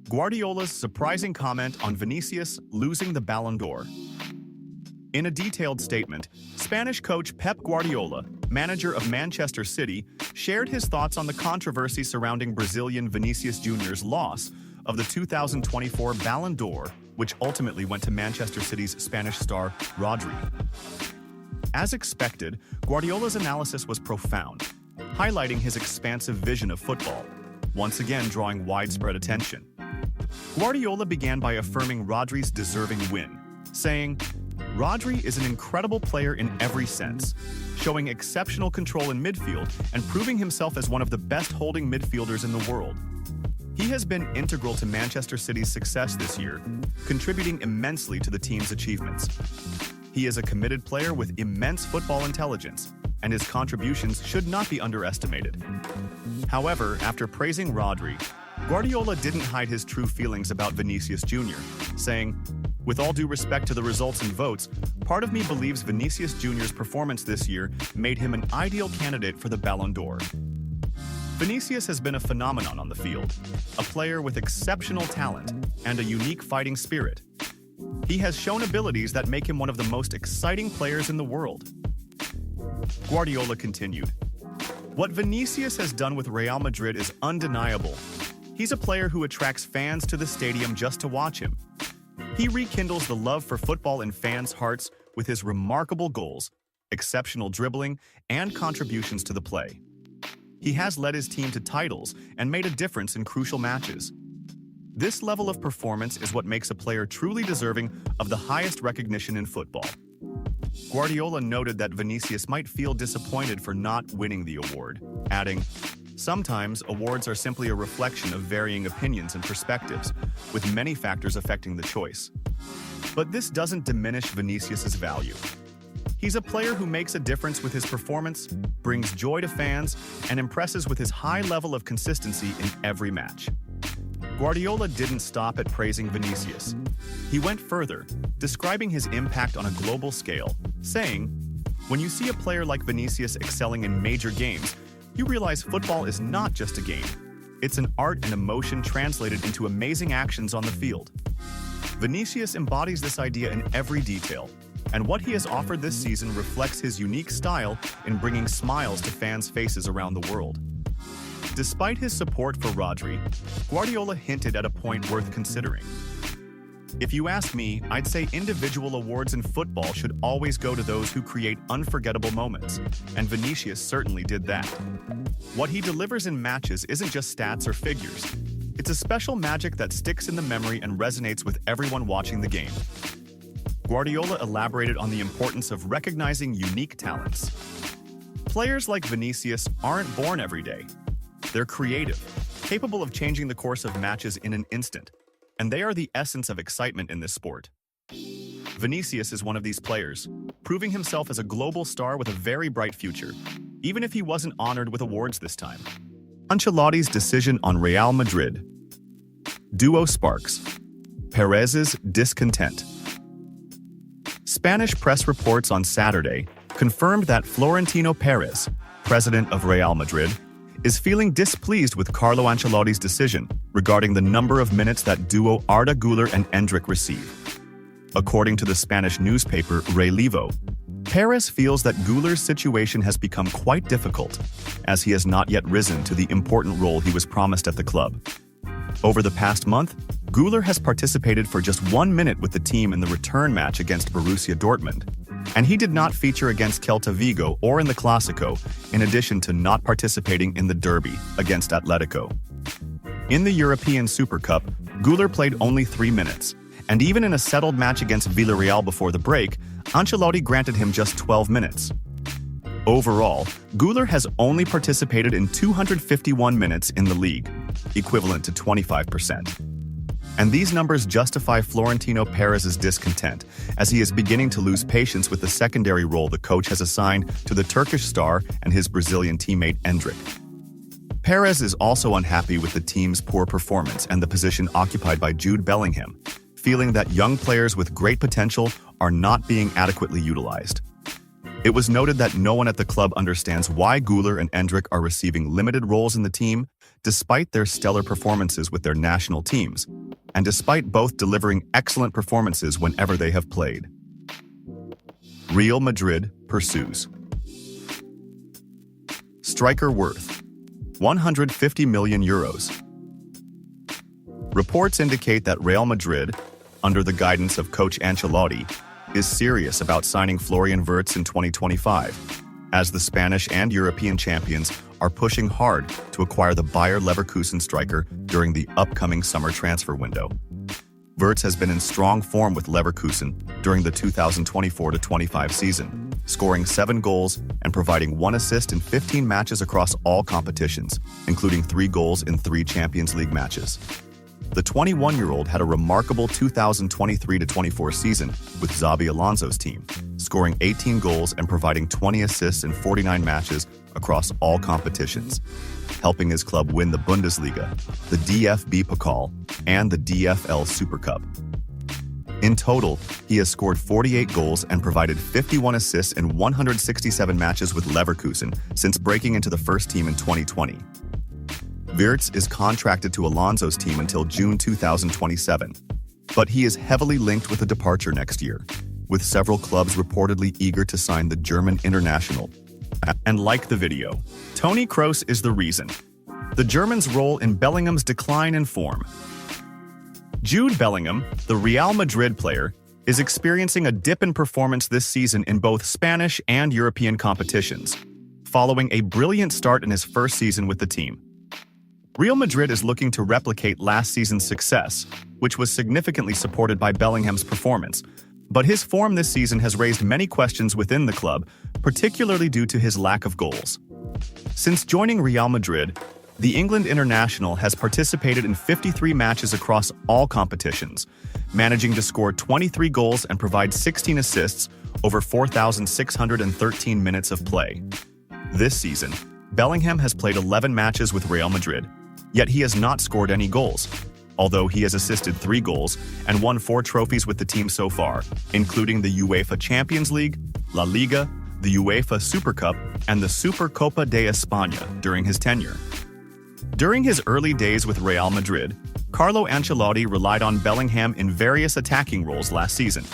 Guardiola's surprising comment on Vinicius losing the Ballon d'Or. In a detailed statement, Spanish coach Pep Guardiola, manager of Manchester City, shared his thoughts on the controversy surrounding Brazilian Vinicius Jr.'s loss of the 2024 Ballon d'Or, which ultimately went to Manchester City's Spanish star Rodri. As expected, Guardiola's analysis was profound, highlighting his expansive vision of football, once again drawing widespread attention. Guardiola began by affirming Rodri's deserving win, saying, "Rodri is an incredible player in every sense, showing exceptional control in midfield and proving himself as one of the best holding midfielders in the world. He has been integral to Manchester City's success this year, contributing immensely to the team's achievements. He is a committed player with immense football intelligence, and his contributions should not be underestimated." However, after praising Rodri, Guardiola didn't hide his true feelings about Vinicius Jr., saying, "With all due respect to the results and votes, part of me believes Vinicius Jr.'s performance this year made him an ideal candidate for the Ballon d'Or. Vinicius has been a phenomenon on the field, a player with exceptional talent and a unique fighting spirit. He has shown abilities that make him one of the most exciting players in the world." Guardiola continued, "What Vinicius has done with Real Madrid is undeniable. He's a player who attracts fans to the stadium just to watch him. He rekindles the love for football in fans' hearts with his remarkable goals, exceptional dribbling, and contributions to the play. He has led his team to titles and made a difference in crucial matches. This level of performance is what makes a player truly deserving of the highest recognition in football." Guardiola noted that Vinicius might feel disappointed for not winning the award, adding, "Sometimes awards are simply a reflection of varying opinions and perspectives, with many factors affecting the choice. But this doesn't diminish Vinicius's value. He's a player who makes a difference with his performance, brings joy to fans, and impresses with his high level of consistency in every match." Guardiola didn't stop at praising Vinicius. He went further, describing his impact on a global scale, saying, "When you see a player like Vinicius excelling in major games, you realize football is not just a game. It's an art and emotion translated into amazing actions on the field. Vinicius embodies this idea in every detail, and what he has offered this season reflects his unique style in bringing smiles to fans' faces around the world." Despite his support for Rodri, Guardiola hinted at a point worth considering. "If you ask me, I'd say individual awards in football should always go to those who create unforgettable moments, and Vinicius certainly did that. What he delivers in matches isn't just stats or figures. It's a special magic that sticks in the memory and resonates with everyone watching the game." Guardiola elaborated on the importance of recognizing unique talents. "Players like Vinicius aren't born every day. They're creative, capable of changing the course of matches in an instant, and they are the essence of excitement in this sport. Vinicius is one of these players, proving himself as a global star with a very bright future, even if he wasn't honored with awards this time." Ancelotti's decision on Real Madrid. Duo sparks. Perez's discontent. Spanish press reports on Saturday confirmed that Florentino Perez, president of Real Madrid, is feeling displeased with Carlo Ancelotti's decision regarding the number of minutes that duo Arda Güler and Endrick receive. According to the Spanish newspaper Relevo, Perez feels that Güler's situation has become quite difficult, as he has not yet risen to the important role he was promised at the club. Over the past month, Güler has participated for just 1 minute with the team in the return match against Borussia Dortmund, and he did not feature against Celta Vigo or in the Clásico, in addition to not participating in the derby against Atletico. In the European Super Cup, Güler played only 3 minutes, and even in a settled match against Villarreal before the break, Ancelotti granted him just 12 minutes. Overall, Güler has only participated in 251 minutes in the league, equivalent to 25%. And these numbers justify Florentino Perez's discontent, as he is beginning to lose patience with the secondary role the coach has assigned to the Turkish star and his Brazilian teammate Endrick. Perez is also unhappy with the team's poor performance and the position occupied by Jude Bellingham, feeling that young players with great potential are not being adequately utilized. It was noted that no one at the club understands why Güler and Endrick are receiving limited roles in the team, despite their stellar performances with their national teams, and despite both delivering excellent performances whenever they have played. Real Madrid pursues. Striker worth €150 million. Reports indicate that Real Madrid, under the guidance of coach Ancelotti, is serious about signing Florian Wirtz in 2025, as the Spanish and European champions are pushing hard to acquire the Bayer Leverkusen striker during the upcoming summer transfer window. Wirtz has been in strong form with Leverkusen during the 2024-25 season, scoring 7 goals and providing 1 assist in 15 matches across all competitions, including 3 goals in 3 Champions League matches. The 21-year-old had a remarkable 2023-24 season with Xabi Alonso's team, scoring 18 goals and providing 20 assists in 49 matches across all competitions, helping his club win the Bundesliga, the DFB Pokal, and the DFL Super Cup. In total, he has scored 48 goals and provided 51 assists in 167 matches with Leverkusen since breaking into the first team in 2020. Wirtz is contracted to Alonso's team until June 2027, but he is heavily linked with a departure next year, with several clubs reportedly eager to sign the German international. And like the video, Toni Kroos is the reason. The German's role in Bellingham's decline in form. Jude Bellingham, the Real Madrid player, is experiencing a dip in performance this season in both Spanish and European competitions, following a brilliant start in his first season with the team. Real Madrid is looking to replicate last season's success, which was significantly supported by Bellingham's performance, but his form this season has raised many questions within the club, particularly due to his lack of goals. Since joining Real Madrid, the England international has participated in 53 matches across all competitions, managing to score 23 goals and provide 16 assists over 4,613 minutes of play. This season, Bellingham has played 11 matches with Real Madrid, yet he has not scored any goals, although he has assisted 3 goals and won 4 trophies with the team so far, including the UEFA Champions League, La Liga, the UEFA Super Cup, and the Supercopa de España during his tenure. During his early days with Real Madrid, Carlo Ancelotti relied on Bellingham in various attacking roles last season,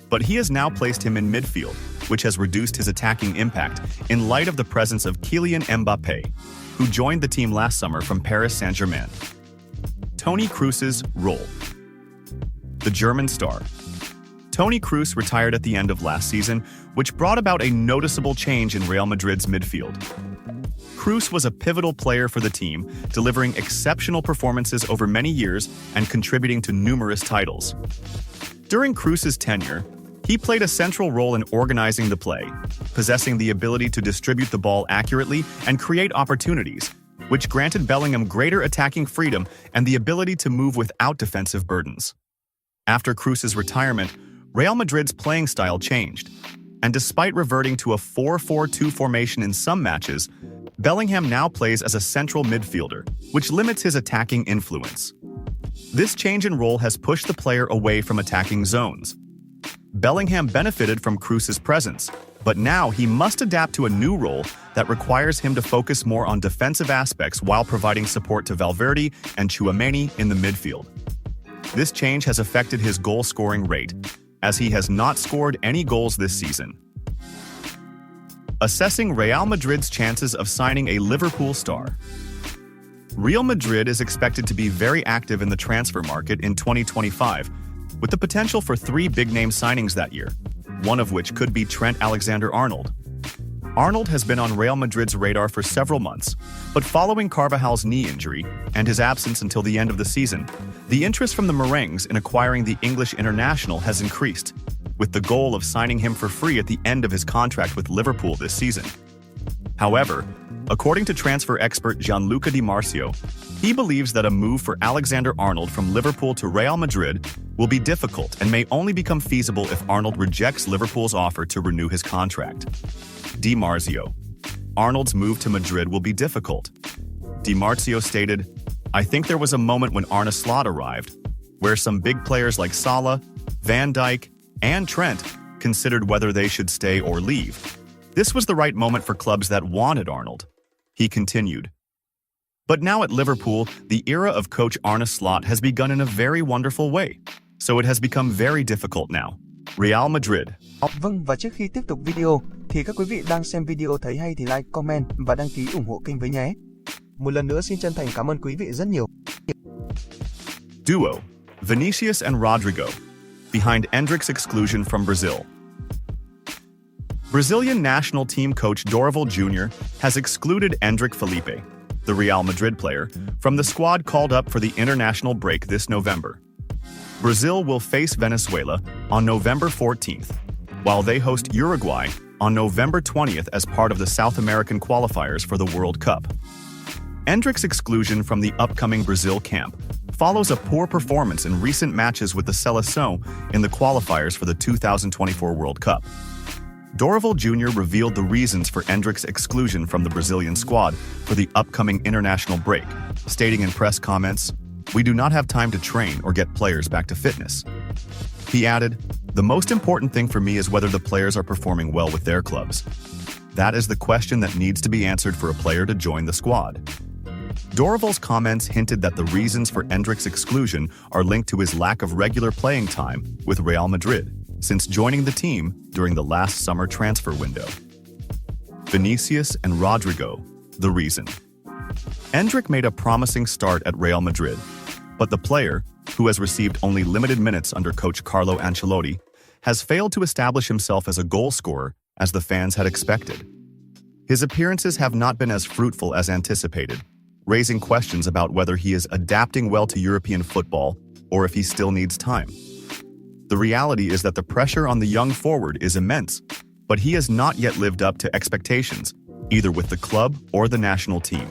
but he has now placed him in midfield, which has reduced his attacking impact in light of the presence of Kylian Mbappé, who joined the team last summer from Paris Saint-Germain. Toni Kroos's role. The German star. Toni Kroos retired at the end of last season, which brought about a noticeable change in Real Madrid's midfield. Kroos was a pivotal player for the team, delivering exceptional performances over many years and contributing to numerous titles. During Kroos's tenure, he played a central role in organizing the play, possessing the ability to distribute the ball accurately and create opportunities, which granted Bellingham greater attacking freedom and the ability to move without defensive burdens. After Kroos's retirement, Real Madrid's playing style changed, and despite reverting to a 4-4-2 formation in some matches, Bellingham now plays as a central midfielder, which limits his attacking influence. This change in role has pushed the player away from attacking zones. Bellingham benefited from Kroos's presence, but now he must adapt to a new role that requires him to focus more on defensive aspects while providing support to Valverde and Tchouaméni in the midfield. This change has affected his goal-scoring rate, as he has not scored any goals this season. Assessing Real Madrid's chances of signing a Liverpool star. Real Madrid is expected to be very active in the transfer market in 2025, with the potential for 3 big-name signings that year, one of which could be Trent Alexander-Arnold. Arnold has been on Real Madrid's radar for several months, but following Carvajal's knee injury and his absence until the end of the season, the interest from the Merengues in acquiring the English international has increased, with the goal of signing him for free at the end of his contract with Liverpool this season. However, according to transfer expert Gianluca Di Marzio, he believes that a move for Alexander-Arnold from Liverpool to Real Madrid will be difficult and may only become feasible if Arnold rejects Liverpool's offer to renew his contract. Di Marzio: Arnold's move to Madrid will be difficult. Di Marzio stated, "I think there was a moment when Arne Slot arrived, where some big players like Salah, Van Dijk, and Trent considered whether they should stay or leave. This was the right moment for clubs that wanted Arnold." He continued, But now at Liverpool, the era of coach Arne Slot has begun in a very wonderful way. So it has become very difficult now. Real Madrid. Vâng, và trước khi tiếp tục video, thì các quý vị đang xem video thấy hay thì like, comment và đăng ký ủng hộ kênh với nhé. Một lần nữa xin chân thành cảm ơn quý vị rất nhiều. Duo, Vinicius and Rodrigo, behind Endrick's exclusion from Brazil. Brazilian national team coach Dorival Jr. has excluded Endrick Felipe, the Real Madrid player, from the squad called up for the international break this November. Brazil will face Venezuela on November 14th, while they host Uruguay on November 20th as part of the South American qualifiers for the World Cup. Endrick's exclusion from the upcoming Brazil camp follows a poor performance in recent matches with the Seleção in the qualifiers for the 2024 World Cup. Dorival Jr. revealed the reasons for Endrick's exclusion from the Brazilian squad for the upcoming international break, stating in press comments, "We do not have time to train or get players back to fitness." He added, "The most important thing for me is whether the players are performing well with their clubs. That is the question that needs to be answered for a player to join the squad." Dorival's comments hinted that the reasons for Endrick's exclusion are linked to his lack of regular playing time with Real Madrid since joining the team during the last summer transfer window. Vinicius and Rodrigo, the reason. Endrick made a promising start at Real Madrid, but the player, who has received only limited minutes under coach Carlo Ancelotti, has failed to establish himself as a goal scorer as the fans had expected. His appearances have not been as fruitful as anticipated, raising questions about whether he is adapting well to European football or if he still needs time. The reality is that the pressure on the young forward is immense, but he has not yet lived up to expectations, either with the club or the national team.